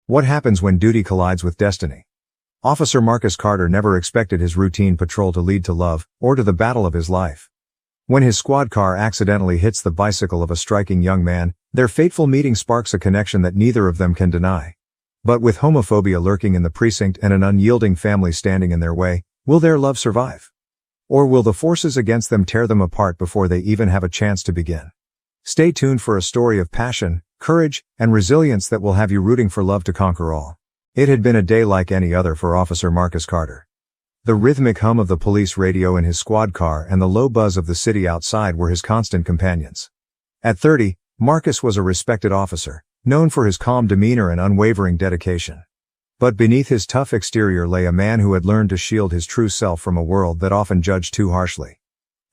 What happens when duty collides with destiny? Officer Marcus Carter never expected his routine patrol to lead to love, or to the battle of his life. When his squad car accidentally hits the bicycle of a striking young man, their fateful meeting sparks a connection that neither of them can deny. But with homophobia lurking in the precinct and an unyielding family standing in their way, will their love survive? Or will the forces against them tear them apart before they even have a chance to begin? Stay tuned for a story of passion, courage, and resilience that will have you rooting for love to conquer all. It had been a day like any other for Officer Marcus Carter. The rhythmic hum of the police radio in his squad car and the low buzz of the city outside were his constant companions. At 30, Marcus was a respected officer, known for his calm demeanor and unwavering dedication. But beneath his tough exterior lay a man who had learned to shield his true self from a world that often judged too harshly.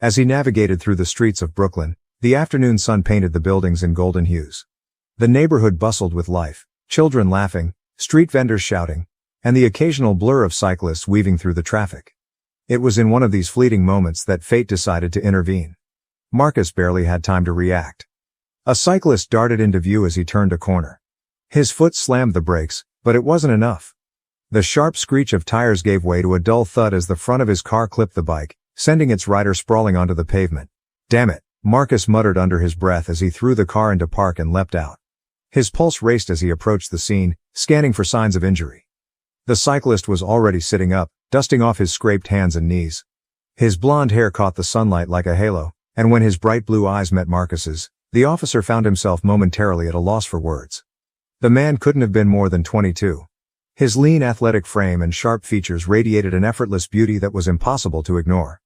As he navigated through the streets of Brooklyn, the afternoon sun painted the buildings in golden hues. The neighborhood bustled with life, children laughing, street vendors shouting, and the occasional blur of cyclists weaving through the traffic. It was in one of these fleeting moments that fate decided to intervene. Marcus barely had time to react. A cyclist darted into view as he turned a corner. His foot slammed the brakes, but it wasn't enough. The sharp screech of tires gave way to a dull thud as the front of his car clipped the bike, sending its rider sprawling onto the pavement. "Damn it," Marcus muttered under his breath as he threw the car into park and leapt out. His pulse raced as he approached the scene, scanning for signs of injury. The cyclist was already sitting up, dusting off his scraped hands and knees. His blonde hair caught the sunlight like a halo, and when his bright blue eyes met Marcus's, the officer found himself momentarily at a loss for words. The man couldn't have been more than 22. His lean athletic frame and sharp features radiated an effortless beauty that was impossible to ignore.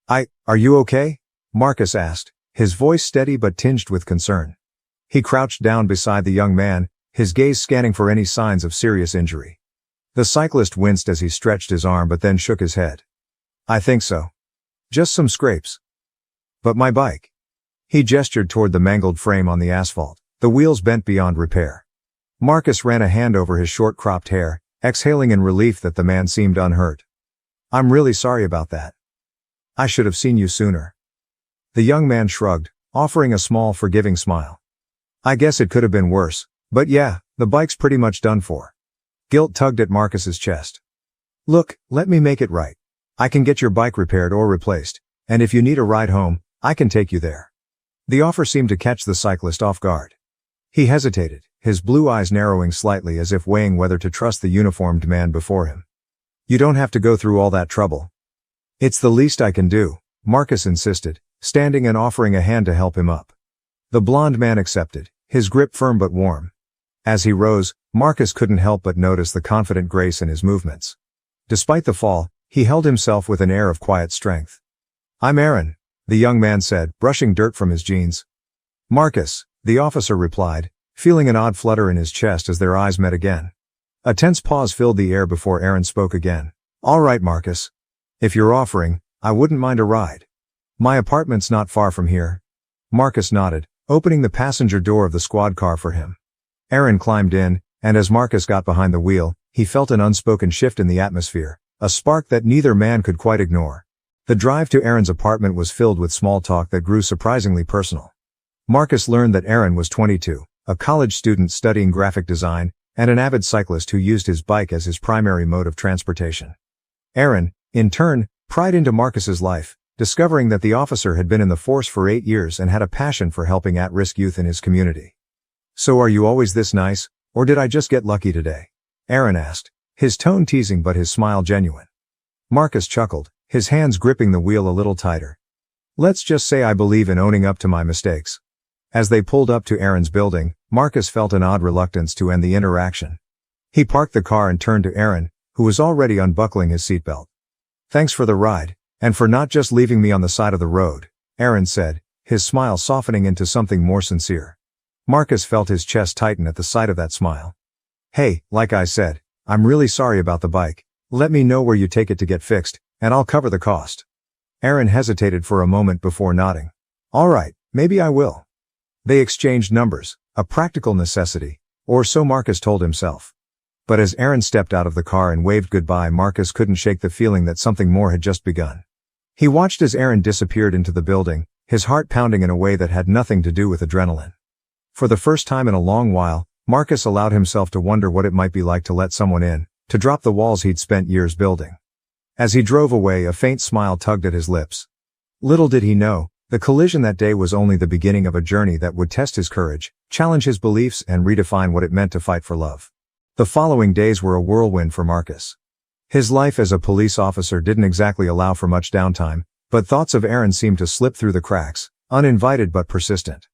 Are you okay?" Marcus asked, his voice steady but tinged with concern. He crouched down beside the young man, his gaze scanning for any signs of serious injury. The cyclist winced as he stretched his arm but then shook his head. "I think so. Just some scrapes. But my bike." He gestured toward the mangled frame on the asphalt, the wheels bent beyond repair. Marcus ran a hand over his short-cropped hair, exhaling in relief that the man seemed unhurt. "I'm really sorry about that. I should have seen you sooner." The young man shrugged, offering a small forgiving smile. "I guess it could have been worse, but yeah, the bike's pretty much done for." Guilt tugged at Marcus's chest. "Look, let me make it right. I can get your bike repaired or replaced, and if you need a ride home, I can take you there." The offer seemed to catch the cyclist off guard. He hesitated, his blue eyes narrowing slightly as if weighing whether to trust the uniformed man before him. "You don't have to go through all that trouble." "It's the least I can do," Marcus insisted, standing and offering a hand to help him up. The blond man accepted, his grip firm but warm. As he rose, Marcus couldn't help but notice the confident grace in his movements. Despite the fall, he held himself with an air of quiet strength. "I'm Aaron," the young man said, brushing dirt from his jeans. "Marcus," the officer replied, feeling an odd flutter in his chest as their eyes met again. A tense pause filled the air before Aaron spoke again. "All right, Marcus. If you're offering, I wouldn't mind a ride. My apartment's not far from here." Marcus nodded, opening the passenger door of the squad car for him. Aaron climbed in, and as Marcus got behind the wheel, he felt an unspoken shift in the atmosphere, a spark that neither man could quite ignore. The drive to Aaron's apartment was filled with small talk that grew surprisingly personal. Marcus learned that Aaron was 22, a college student studying graphic design, and an avid cyclist who used his bike as his primary mode of transportation. Aaron, in turn, pried into Marcus's life, discovering that the officer had been in the force for 8 years and had a passion for helping at-risk youth in his community. "So are you always this nice, or did I just get lucky today?" Aaron asked, his tone teasing but his smile genuine. Marcus chuckled, his hands gripping the wheel a little tighter. "Let's just say I believe in owning up to my mistakes." As they pulled up to Aaron's building, Marcus felt an odd reluctance to end the interaction. He parked the car and turned to Aaron, who was already unbuckling his seatbelt. "Thanks for the ride, and for not just leaving me on the side of the road," Aaron said, his smile softening into something more sincere. Marcus felt his chest tighten at the sight of that smile. "Hey, like I said, I'm really sorry about the bike. Let me know where you take it to get fixed, and I'll cover the cost." Aaron hesitated for a moment before nodding. "All right, maybe I will." They exchanged numbers, a practical necessity, or so Marcus told himself. But as Aaron stepped out of the car and waved goodbye, Marcus couldn't shake the feeling that something more had just begun. He watched as Aaron disappeared into the building, his heart pounding in a way that had nothing to do with adrenaline. For the first time in a long while, Marcus allowed himself to wonder what it might be like to let someone in, to drop the walls he'd spent years building. As he drove away, a faint smile tugged at his lips. Little did he know, the collision that day was only the beginning of a journey that would test his courage, challenge his beliefs, and redefine what it meant to fight for love. The following days were a whirlwind for Marcus. His life as a police officer didn't exactly allow for much downtime, but thoughts of Aaron seemed to slip through the cracks, uninvited but persistent.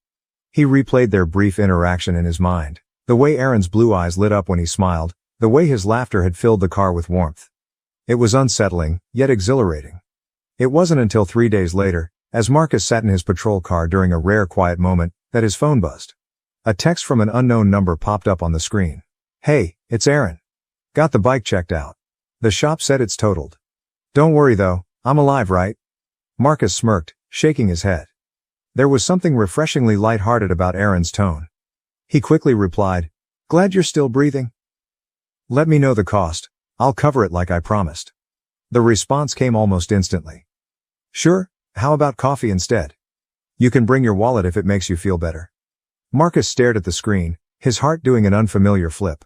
He replayed their brief interaction in his mind, the way Aaron's blue eyes lit up when he smiled, the way his laughter had filled the car with warmth. It was unsettling, yet exhilarating. It wasn't until 3 days later, as Marcus sat in his patrol car during a rare quiet moment, that his phone buzzed. A text from an unknown number popped up on the screen. "Hey, it's Aaron. Got the bike checked out. The shop said it's totaled. Don't worry though, I'm alive, right?" Marcus smirked, shaking his head. There was something refreshingly light-hearted about Aaron's tone. He quickly replied, "Glad you're still breathing. Let me know the cost. I'll cover it like I promised." The response came almost instantly. "Sure, how about coffee instead? You can bring your wallet if it makes you feel better." Marcus stared at the screen, his heart doing an unfamiliar flip.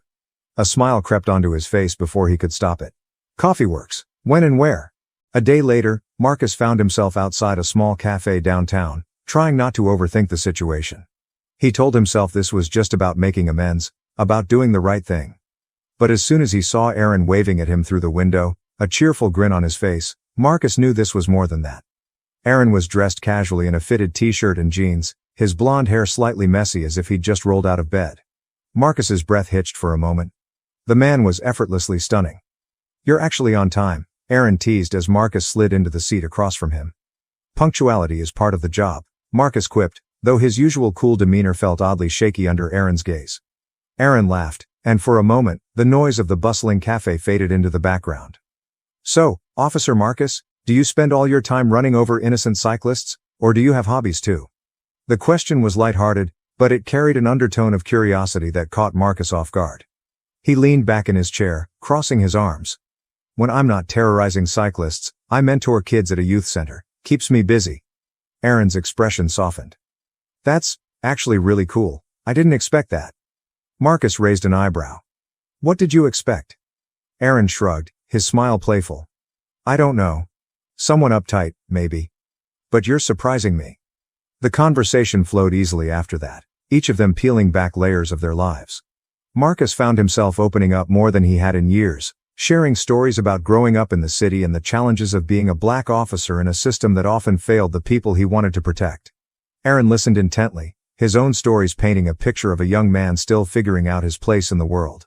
A smile crept onto his face before he could stop it. Coffee works. When and where? A day later, Marcus found himself outside a small cafe downtown, trying not to overthink the situation. He told himself this was just about making amends, about doing the right thing. But as soon as he saw Aaron waving at him through the window, a cheerful grin on his face, Marcus knew this was more than that. Aaron was dressed casually in a fitted t-shirt and jeans, his blonde hair slightly messy as if he'd just rolled out of bed. Marcus's breath hitched for a moment. The man was effortlessly stunning. "You're actually on time," Aaron teased as Marcus slid into the seat across from him. "Punctuality is part of the job," Marcus quipped, though his usual cool demeanor felt oddly shaky under Aaron's gaze. Aaron laughed, and for a moment, the noise of the bustling cafe faded into the background. "So, Officer Marcus, do you spend all your time running over innocent cyclists, or do you have hobbies too?" The question was lighthearted, but it carried an undertone of curiosity that caught Marcus off guard. He leaned back in his chair, crossing his arms. "When I'm not terrorizing cyclists, I mentor kids at a youth center. Keeps me busy." Aaron's expression softened. "That's actually really cool. I didn't expect that." Marcus raised an eyebrow. "What did you expect?" Aaron shrugged, his smile playful. "I don't know. Someone uptight, maybe. But you're surprising me." The conversation flowed easily after that, each of them peeling back layers of their lives. Marcus found himself opening up more than he had in years, sharing stories about growing up in the city and the challenges of being a black officer in a system that often failed the people he wanted to protect. Aaron listened intently, his own stories painting a picture of a young man still figuring out his place in the world.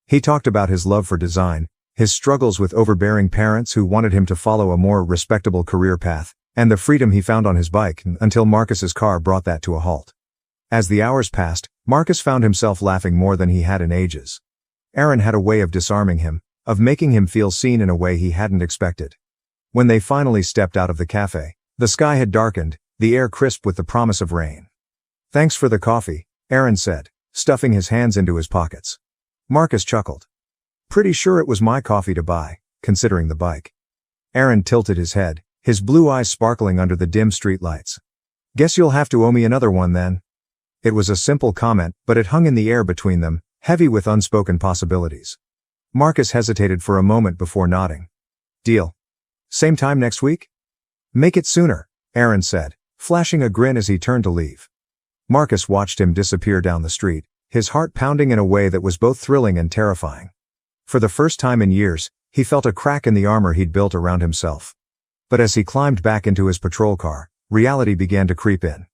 He talked about his love for design, his struggles with overbearing parents who wanted him to follow a more respectable career path, and the freedom he found on his bike until Marcus's car brought that to a halt. As the hours passed, Marcus found himself laughing more than he had in ages. Aaron had a way of disarming him, of making him feel seen in a way he hadn't expected. When they finally stepped out of the cafe, the sky had darkened, the air crisp with the promise of rain. "Thanks for the coffee," Aaron said, stuffing his hands into his pockets. Marcus chuckled. "Pretty sure it was my coffee to buy, considering the bike." Aaron tilted his head, his blue eyes sparkling under the dim street lights. "Guess you'll have to owe me another one then." It was a simple comment, but it hung in the air between them, heavy with unspoken possibilities. Marcus hesitated for a moment before nodding. "Deal. Same time next week?" "Make it sooner," Aaron said, flashing a grin as he turned to leave. Marcus watched him disappear down the street, his heart pounding in a way that was both thrilling and terrifying. For the first time in years, he felt a crack in the armor he'd built around himself. But as he climbed back into his patrol car, reality began to creep in.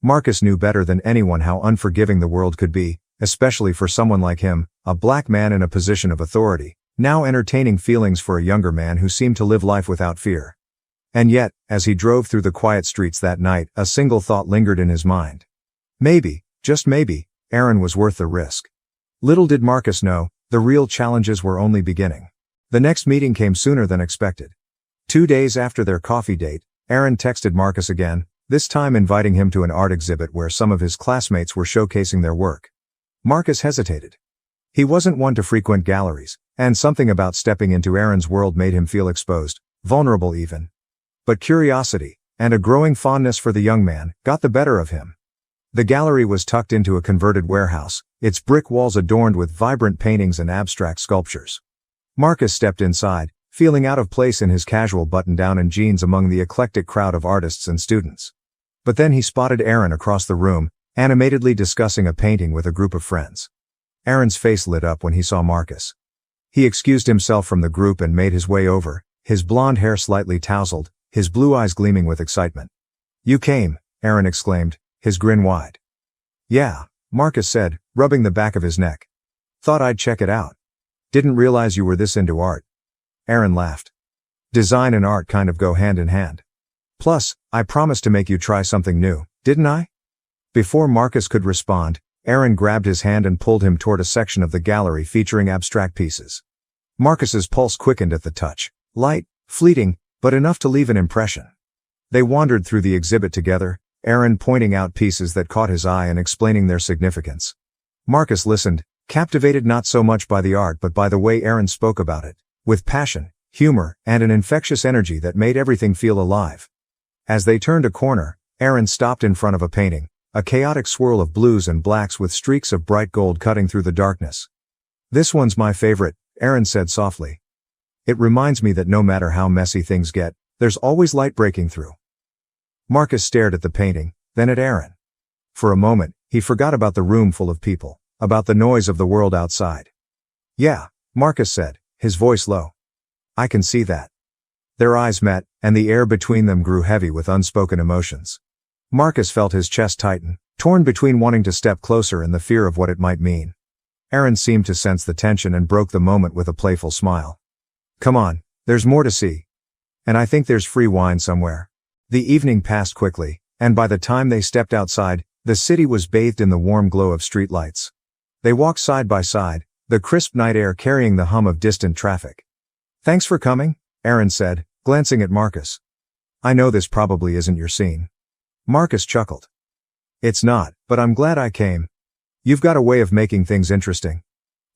Marcus knew better than anyone how unforgiving the world could be, especially for someone like him, a black man in a position of authority, now entertaining feelings for a younger man who seemed to live life without fear. And yet, as he drove through the quiet streets that night, a single thought lingered in his mind. Maybe, just maybe, Aaron was worth the risk. Little did Marcus know, the real challenges were only beginning. The next meeting came sooner than expected. 2 days after their coffee date, Aaron texted Marcus again, this time inviting him to an art exhibit where some of his classmates were showcasing their work. Marcus hesitated. He wasn't one to frequent galleries, and something about stepping into Aaron's world made him feel exposed, vulnerable even. But curiosity, and a growing fondness for the young man, got the better of him. The gallery was tucked into a converted warehouse, its brick walls adorned with vibrant paintings and abstract sculptures. Marcus stepped inside, feeling out of place in his casual button-down and jeans among the eclectic crowd of artists and students. But then he spotted Aaron across the room, animatedly discussing a painting with a group of friends. Aaron's face lit up when he saw Marcus. He excused himself from the group and made his way over, his blonde hair slightly tousled, his blue eyes gleaming with excitement. "You came," Aaron exclaimed, his grin wide. "Yeah," Marcus said, rubbing the back of his neck. "Thought I'd check it out. Didn't realize you were this into art." Aaron laughed. "Design and art kind of go hand in hand. Plus, I promised to make you try something new, didn't I?" Before Marcus could respond, Aaron grabbed his hand and pulled him toward a section of the gallery featuring abstract pieces. Marcus's pulse quickened at the touch. Light, fleeting, but enough to leave an impression. They wandered through the exhibit together, Aaron pointing out pieces that caught his eye and explaining their significance. Marcus listened, captivated not so much by the art but by the way Aaron spoke about it, with passion, humor, and an infectious energy that made everything feel alive. As they turned a corner, Aaron stopped in front of a painting, a chaotic swirl of blues and blacks with streaks of bright gold cutting through the darkness. "This one's my favorite," Aaron said softly. "It reminds me that no matter how messy things get, there's always light breaking through." Marcus stared at the painting, then at Aaron. For a moment, he forgot about the room full of people, about the noise of the world outside. "Yeah," Marcus said, his voice low. "I can see that." Their eyes met, and the air between them grew heavy with unspoken emotions. Marcus felt his chest tighten, torn between wanting to step closer and the fear of what it might mean. Aaron seemed to sense the tension and broke the moment with a playful smile. "Come on, there's more to see. And I think there's free wine somewhere." The evening passed quickly, and by the time they stepped outside, the city was bathed in the warm glow of street lights. They walked side by side, the crisp night air carrying the hum of distant traffic. "Thanks for coming," Aaron said, glancing at Marcus. "I know this probably isn't your scene." Marcus chuckled. "It's not, but I'm glad I came. You've got a way of making things interesting."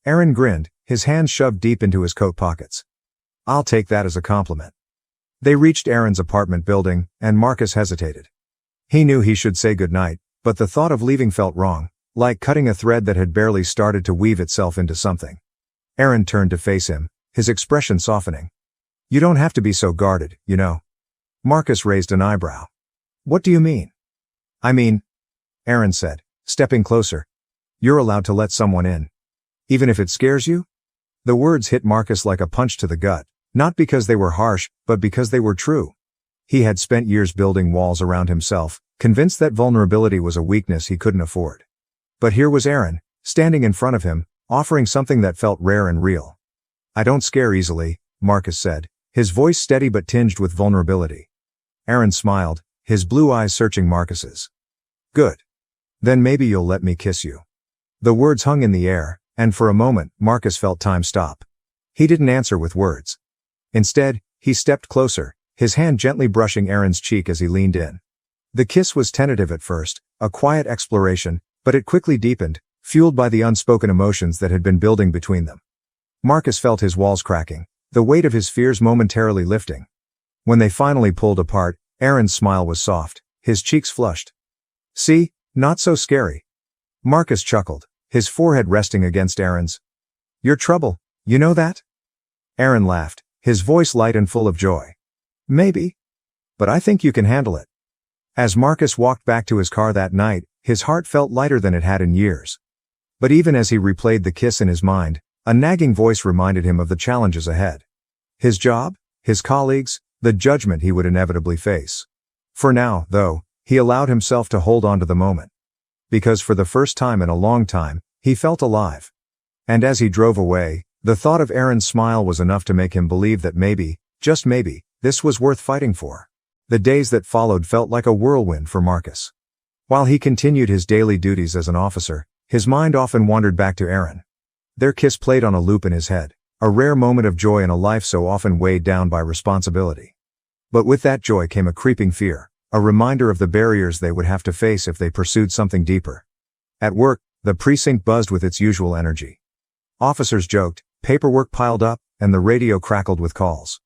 Aaron grinned, his hands shoved deep into his coat pockets. "I'll take that as a compliment." They reached Aaron's apartment building, and Marcus hesitated. He knew he should say goodnight, but the thought of leaving felt wrong, like cutting a thread that had barely started to weave itself into something. Aaron turned to face him, his expression softening. "You don't have to be so guarded, you know." Marcus raised an eyebrow. "What do you mean?" "I mean," Aaron said, stepping closer, "you're allowed to let someone in. Even if it scares you?" The words hit Marcus like a punch to the gut, not because they were harsh, but because they were true. He had spent years building walls around himself, convinced that vulnerability was a weakness he couldn't afford. But here was Aaron, standing in front of him, offering something that felt rare and real. "I don't scare easily," Marcus said, his voice steady but tinged with vulnerability. Aaron smiled, his blue eyes searching Marcus's. "Good. Then maybe you'll let me kiss you." The words hung in the air, and for a moment, Marcus felt time stop. He didn't answer with words. Instead, he stepped closer, his hand gently brushing Aaron's cheek as he leaned in. The kiss was tentative at first, a quiet exploration, but it quickly deepened, fueled by the unspoken emotions that had been building between them. Marcus felt his walls cracking, the weight of his fears momentarily lifting. When they finally pulled apart, Aaron's smile was soft, his cheeks flushed. "See, not so scary." Marcus chuckled, his forehead resting against Aaron's. "Your trouble, you know that?" Aaron laughed, his voice light and full of joy. "Maybe. But I think you can handle it." As Marcus walked back to his car that night, his heart felt lighter than it had in years. But even as he replayed the kiss in his mind, a nagging voice reminded him of the challenges ahead. His job, his colleagues, the judgment he would inevitably face. For now, though, he allowed himself to hold on to the moment. Because for the first time in a long time, he felt alive. And as he drove away, the thought of Aaron's smile was enough to make him believe that maybe, just maybe, this was worth fighting for. The days that followed felt like a whirlwind for Marcus. While he continued his daily duties as an officer, his mind often wandered back to Aaron. Their kiss played on a loop in his head, a rare moment of joy in a life so often weighed down by responsibility. But with that joy came a creeping fear, a reminder of the barriers they would have to face if they pursued something deeper. At work, the precinct buzzed with its usual energy. Officers joked, paperwork piled up, and the radio crackled with calls.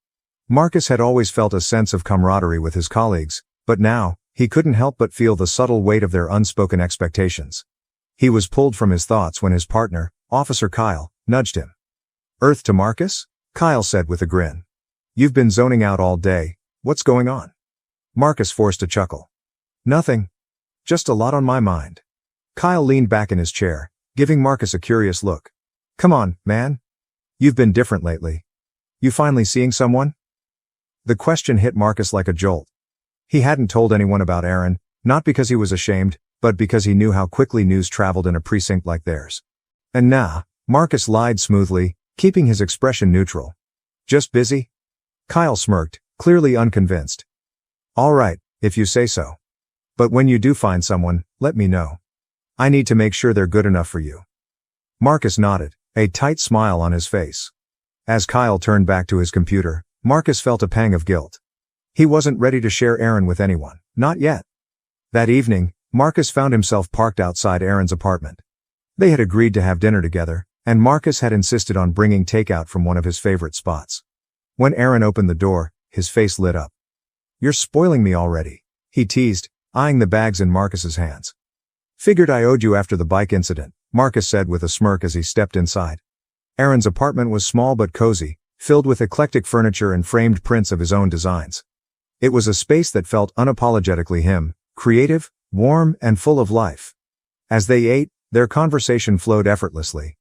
Marcus had always felt a sense of camaraderie with his colleagues, but now, he couldn't help but feel the subtle weight of their unspoken expectations. He was pulled from his thoughts when his partner, Officer Kyle, nudged him. "Earth to Marcus?" Kyle said with a grin. "You've been zoning out all day. What's going on?" Marcus forced a chuckle. "Nothing. Just a lot on my mind." Kyle leaned back in his chair, giving Marcus a curious look. "Come on, man. You've been different lately. You finally seeing someone?" The question hit Marcus like a jolt. He hadn't told anyone about Aaron, not because he was ashamed, but because he knew how quickly news traveled in a precinct like theirs. "And nah," Marcus lied smoothly, keeping his expression neutral. "Just busy?" Kyle smirked, clearly unconvinced. "All right, if you say so. But when you do find someone, let me know. I need to make sure they're good enough for you." Marcus nodded, a tight smile on his face. As Kyle turned back to his computer, Marcus felt a pang of guilt. He wasn't ready to share Aaron with anyone, not yet. That evening, Marcus found himself parked outside Aaron's apartment. They had agreed to have dinner together, and Marcus had insisted on bringing takeout from one of his favorite spots. When Aaron opened the door, his face lit up. "You're spoiling me already," he teased, eyeing the bags in Marcus's hands. "Figured I owed you after the bike incident," Marcus said with a smirk as he stepped inside. Aaron's apartment was small but cozy, filled with eclectic furniture and framed prints of his own designs. It was a space that felt unapologetically him, creative, warm, and full of life. As they ate, their conversation flowed effortlessly.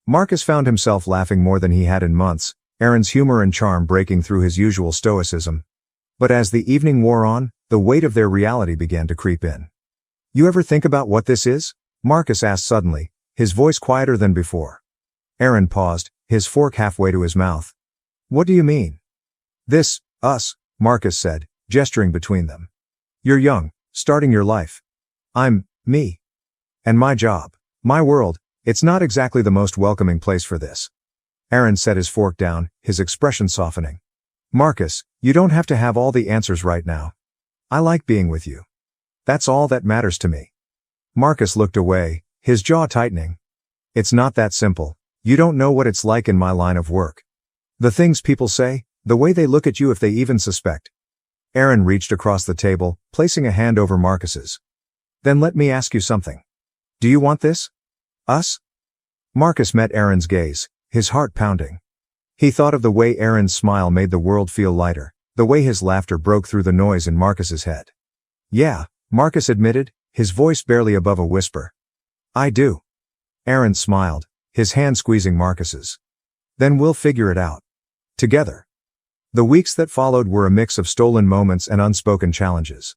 Marcus found himself laughing more than he had in months, Aaron's humor and charm breaking through his usual stoicism. But as the evening wore on, the weight of their reality began to creep in. "You ever think about what this is?" Marcus asked suddenly, his voice quieter than before. Aaron paused, his fork halfway to his mouth. "What do you mean?" Us," Marcus said, gesturing between them. "You're young, starting your life. I'm me. And my job, my world, it's not exactly the most welcoming place for this." Aaron set his fork down, his expression softening. "Marcus, you don't have to have all the answers right now. I like being with you. That's all that matters to me." Marcus looked away, his jaw tightening. "It's not that simple. You don't know what it's like in my line of work. The things people say, the way they look at you if they even suspect." Aaron reached across the table, placing a hand over Marcus's. "Then let me ask you something. Do you want this? Us?" Marcus met Aaron's gaze, his heart pounding. He thought of the way Aaron's smile made the world feel lighter, the way his laughter broke through the noise in Marcus's head. "Yeah," Marcus admitted, his voice barely above a whisper. "I do." Aaron smiled, his hand squeezing Marcus's. "Then we'll figure it out. Together." The weeks that followed were a mix of stolen moments and unspoken challenges.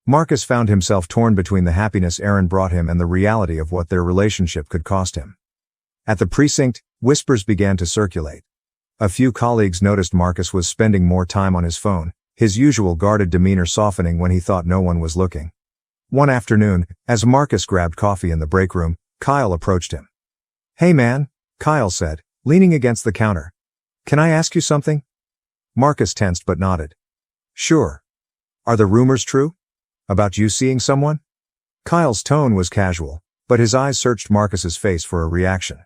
Marcus found himself torn between the happiness Aaron brought him and the reality of what their relationship could cost him. At the precinct, whispers began to circulate. A few colleagues noticed Marcus was spending more time on his phone, his usual guarded demeanor softening when he thought no one was looking. One afternoon, as Marcus grabbed coffee in the break room, Kyle approached him. "Hey man," Kyle said, leaning against the counter. "Can I ask you something?" Marcus tensed but nodded. "Sure. Are the rumors true? About you seeing someone?" Kyle's tone was casual, but his eyes searched Marcus's face for a reaction.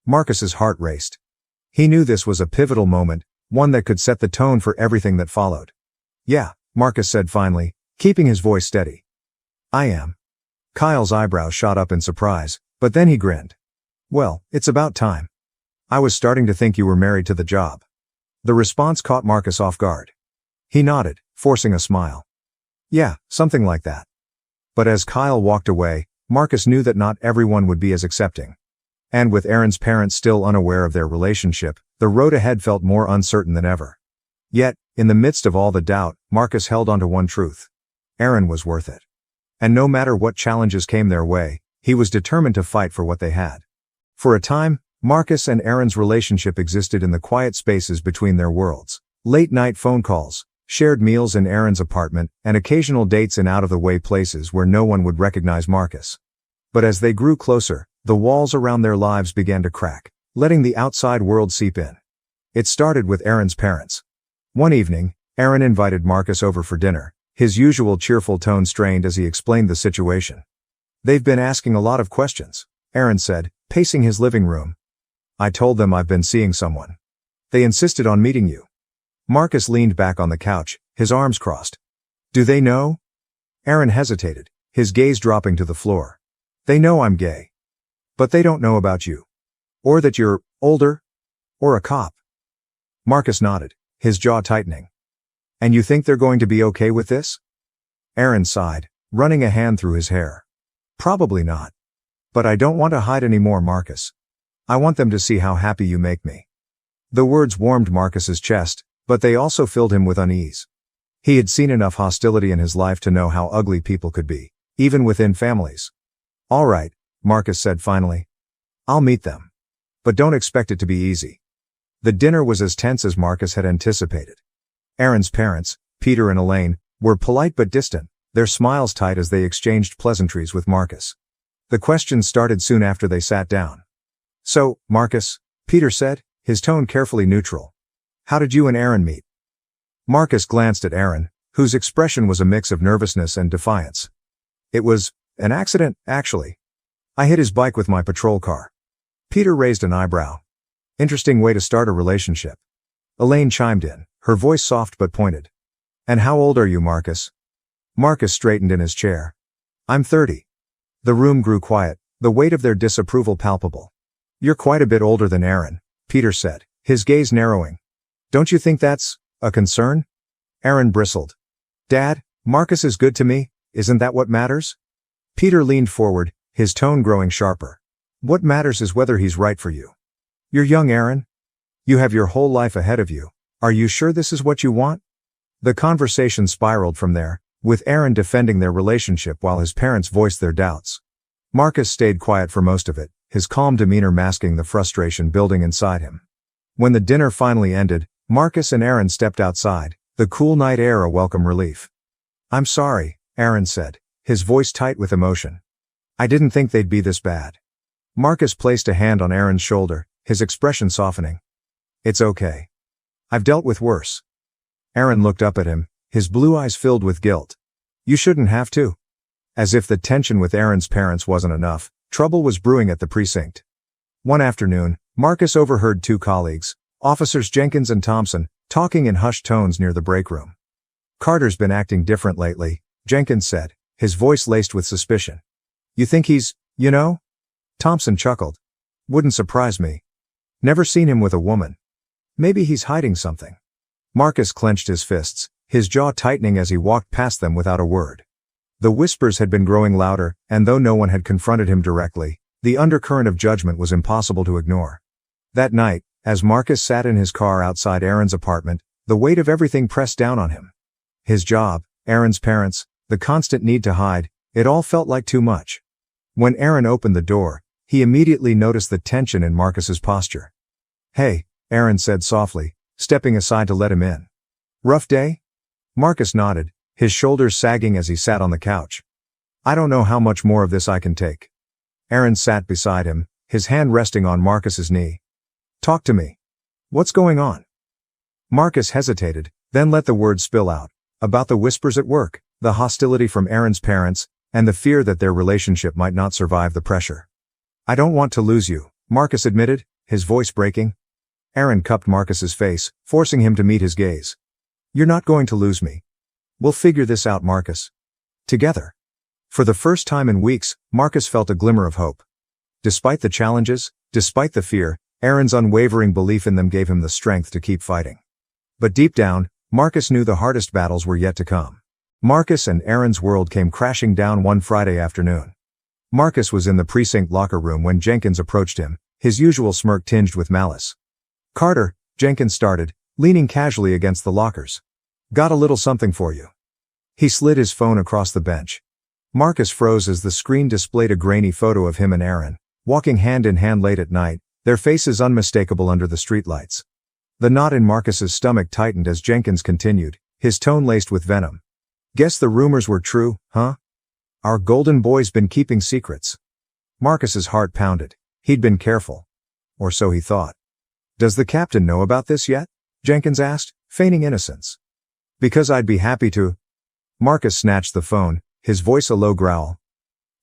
Marcus's heart raced. He knew this was a pivotal moment, one that could set the tone for everything that followed. "Yeah," Marcus said finally, keeping his voice steady. "I am." Kyle's eyebrows shot up in surprise, but then he grinned. "Well, it's about time. I was starting to think you were married to the job." The response caught Marcus off guard. He nodded, forcing a smile. "Yeah, something like that." But as Kyle walked away, Marcus knew that not everyone would be as accepting. And with Aaron's parents still unaware of their relationship, the road ahead felt more uncertain than ever. Yet, in the midst of all the doubt, Marcus held onto one truth. Aaron was worth it. And no matter what challenges came their way, he was determined to fight for what they had. For a time, Marcus and Aaron's relationship existed in the quiet spaces between their worlds. Late-night phone calls, shared meals in Aaron's apartment, and occasional dates in out-of-the-way places where no one would recognize Marcus. But as they grew closer, the walls around their lives began to crack, letting the outside world seep in. It started with Aaron's parents. One evening, Aaron invited Marcus over for dinner, his usual cheerful tone strained as he explained the situation. "They've been asking a lot of questions," Aaron said, pacing his living room. "I told them I've been seeing someone. They insisted on meeting you." Marcus leaned back on the couch, his arms crossed. "Do they know?" Aaron hesitated, his gaze dropping to the floor. "They know I'm gay." But they don't know about you. Or that you're older? Or a cop? Marcus nodded, his jaw tightening. And you think they're going to be okay with this? Aaron sighed, running a hand through his hair. Probably not. But I don't want to hide anymore, Marcus. I want them to see how happy you make me. The words warmed Marcus's chest, but they also filled him with unease. He had seen enough hostility in his life to know how ugly people could be, even within families. All right, Marcus said finally. I'll meet them. But don't expect it to be easy. The dinner was as tense as Marcus had anticipated. Aaron's parents, Peter and Elaine, were polite but distant, their smiles tight as they exchanged pleasantries with Marcus. The questions started soon after they sat down. So, Marcus, Peter said, his tone carefully neutral. How did you and Aaron meet? Marcus glanced at Aaron, whose expression was a mix of nervousness and defiance. It was an accident, actually. I hit his bike with my patrol car. Peter raised an eyebrow. Interesting way to start a relationship. Elaine chimed in, her voice soft but pointed. And how old are you, Marcus? Marcus straightened in his chair. I'm 30. The room grew quiet, the weight of their disapproval palpable. You're quite a bit older than Aaron, Peter said, his gaze narrowing. Don't you think that's a concern? Aaron bristled. Dad, Marcus is good to me, isn't that what matters? Peter leaned forward, his tone growing sharper. What matters is whether he's right for you. You're young, Aaron. You have your whole life ahead of you. Are you sure this is what you want? The conversation spiraled from there, with Aaron defending their relationship while his parents voiced their doubts. Marcus stayed quiet for most of it, his calm demeanor masking the frustration building inside him. When the dinner finally ended, Marcus and Aaron stepped outside, the cool night air a welcome relief. I'm sorry, Aaron said, his voice tight with emotion. I didn't think they'd be this bad. Marcus placed a hand on Aaron's shoulder, his expression softening. It's okay. I've dealt with worse. Aaron looked up at him, his blue eyes filled with guilt. You shouldn't have to. As if the tension with Aaron's parents wasn't enough, trouble was brewing at the precinct. One afternoon, Marcus overheard two colleagues, Officers Jenkins and Thompson, talking in hushed tones near the break room. Carter's been acting different lately, Jenkins said, his voice laced with suspicion. You think he's, Thompson chuckled. Wouldn't surprise me. Never seen him with a woman. Maybe he's hiding something. Marcus clenched his fists, his jaw tightening as he walked past them without a word. The whispers had been growing louder, and though no one had confronted him directly, the undercurrent of judgment was impossible to ignore. That night, as Marcus sat in his car outside Aaron's apartment, the weight of everything pressed down on him. His job, Aaron's parents, the constant need to hide, it all felt like too much. When Aaron opened the door, he immediately noticed the tension in Marcus's posture. Hey, Aaron said softly, stepping aside to let him in. Rough day? Marcus nodded, his shoulders sagging as he sat on the couch. I don't know how much more of this I can take. Aaron sat beside him, his hand resting on Marcus's knee. Talk to me. What's going on? Marcus hesitated, then let the words spill out. About the whispers at work, the hostility from Aaron's parents, and the fear that their relationship might not survive the pressure. I don't want to lose you, Marcus admitted, his voice breaking. Aaron cupped Marcus's face, forcing him to meet his gaze. You're not going to lose me. We'll figure this out, Marcus. Together. For the first time in weeks, Marcus felt a glimmer of hope. Despite the challenges, despite the fear, Aaron's unwavering belief in them gave him the strength to keep fighting. But deep down, Marcus knew the hardest battles were yet to come. Marcus and Aaron's world came crashing down one Friday afternoon. Marcus was in the precinct locker room when Jenkins approached him, his usual smirk tinged with malice. Carter, Jenkins started, leaning casually against the lockers. Got a little something for you. He slid his phone across the bench. Marcus froze as the screen displayed a grainy photo of him and Aaron, walking hand in hand late at night, their faces unmistakable under the streetlights. The knot in Marcus's stomach tightened as Jenkins continued, his tone laced with venom. Guess the rumors were true, huh? Our golden boy's been keeping secrets. Marcus's heart pounded. He'd been careful. Or so he thought. Does the captain know about this yet? Jenkins asked, feigning innocence. Because I'd be happy to. Marcus snatched the phone, his voice a low growl.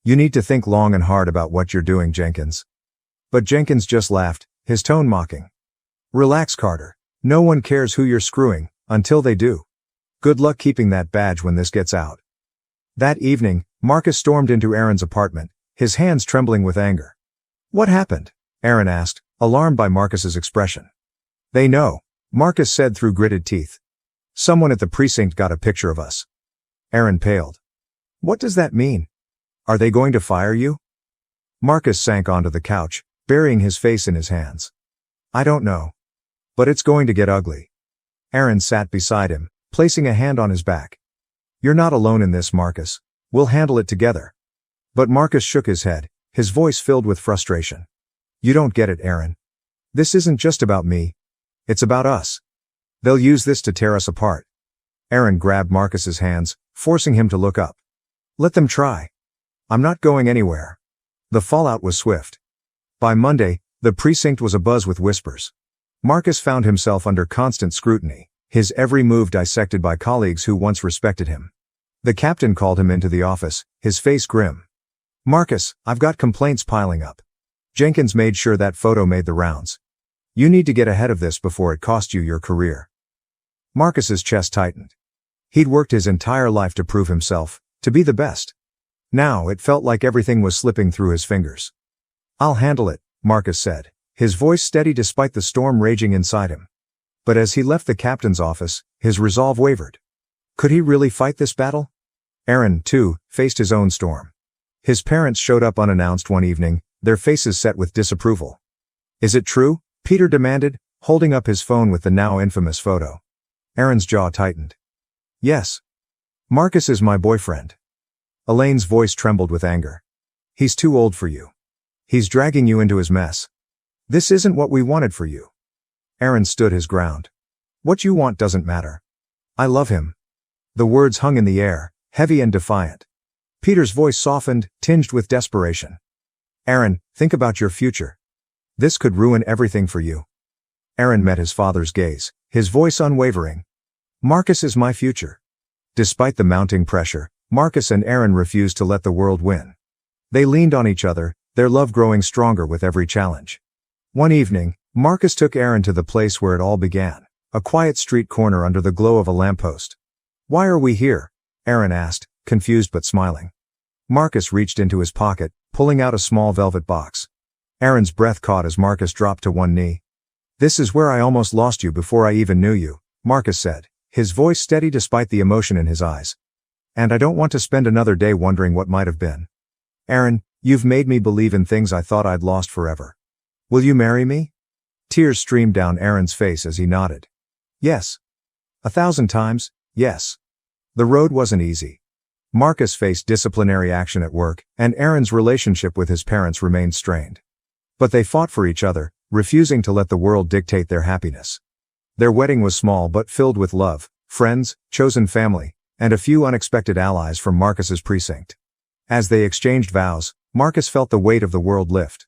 You need to think long and hard about what you're doing, Jenkins. But Jenkins just laughed, his tone mocking. Relax, Carter. No one cares who you're screwing, until they do. Good luck keeping that badge when this gets out. That evening, Marcus stormed into Aaron's apartment, his hands trembling with anger. What happened? Aaron asked, alarmed by Marcus's expression. They know, Marcus said through gritted teeth. Someone at the precinct got a picture of us. Aaron paled. What does that mean? Are they going to fire you? Marcus sank onto the couch, burying his face in his hands. I don't know. But it's going to get ugly. Aaron sat beside him, placing a hand on his back. You're not alone in this, Marcus. We'll handle it together. But Marcus shook his head, his voice filled with frustration. You don't get it, Aaron. This isn't just about me. It's about us. They'll use this to tear us apart. Aaron grabbed Marcus's hands, forcing him to look up. Let them try. I'm not going anywhere. The fallout was swift. By Monday, the precinct was abuzz with whispers. Marcus found himself under constant scrutiny, his every move dissected by colleagues who once respected him. The captain called him into the office, his face grim. Marcus, I've got complaints piling up. Jenkins made sure that photo made the rounds. You need to get ahead of this before it costs you your career. Marcus's chest tightened. He'd worked his entire life to prove himself, to be the best. Now it felt like everything was slipping through his fingers. I'll handle it, Marcus said, his voice steady despite the storm raging inside him. But as he left the captain's office, his resolve wavered. Could he really fight this battle? Aaron, too, faced his own storm. His parents showed up unannounced one evening, their faces set with disapproval. Is it true? Peter demanded, holding up his phone with the now infamous photo. Aaron's jaw tightened. Yes. Marcus is my boyfriend. Elaine's voice trembled with anger. He's too old for you. He's dragging you into his mess. This isn't what we wanted for you. Aaron stood his ground. What you want doesn't matter. I love him. The words hung in the air, heavy and defiant. Peter's voice softened, tinged with desperation. Aaron, think about your future. This could ruin everything for you. Aaron met his father's gaze, his voice unwavering. Marcus is my future. Despite the mounting pressure, Marcus and Aaron refused to let the world win. They leaned on each other, their love growing stronger with every challenge. One evening, Marcus took Aaron to the place where it all began, a quiet street corner under the glow of a lamppost. Why are we here? Aaron asked, confused but smiling. Marcus reached into his pocket, pulling out a small velvet box. Aaron's breath caught as Marcus dropped to one knee. This is where I almost lost you before I even knew you, Marcus said, his voice steady despite the emotion in his eyes. And I don't want to spend another day wondering what might have been. Aaron, you've made me believe in things I thought I'd lost forever. Will you marry me? Tears streamed down Aaron's face as he nodded. Yes. 1,000 times, yes. The road wasn't easy. Marcus faced disciplinary action at work, and Aaron's relationship with his parents remained strained. But they fought for each other, refusing to let the world dictate their happiness. Their wedding was small but filled with love, friends, chosen family, and a few unexpected allies from Marcus's precinct. As they exchanged vows, Marcus felt the weight of the world lift.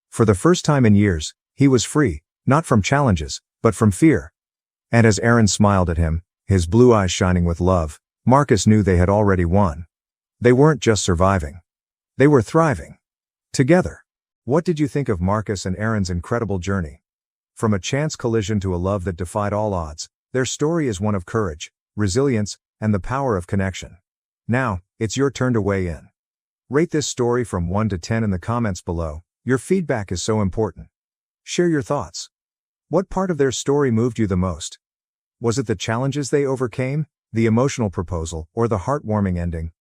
For the first time in years, he was free, not from challenges, but from fear. And as Aaron smiled at him, his blue eyes shining with love, Marcus knew they had already won. They weren't just surviving. They were thriving. Together. What did you think of Marcus and Aaron's incredible journey? From a chance collision to a love that defied all odds, their story is one of courage, resilience, and the power of connection. Now, it's your turn to weigh in. Rate this story from 1 to 10 in the comments below. Your feedback is so important. Share your thoughts. What part of their story moved you the most? Was it the challenges they overcame, the emotional proposal, or the heartwarming ending?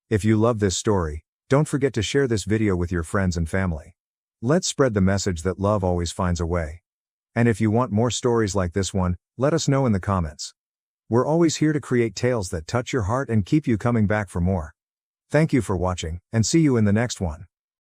If you love this story, don't forget to share this video with your friends and family. Let's spread the message that love always finds a way. And if you want more stories like this one, let us know in the comments. We're always here to create tales that touch your heart and keep you coming back for more. Thank you for watching, and see you in the next one.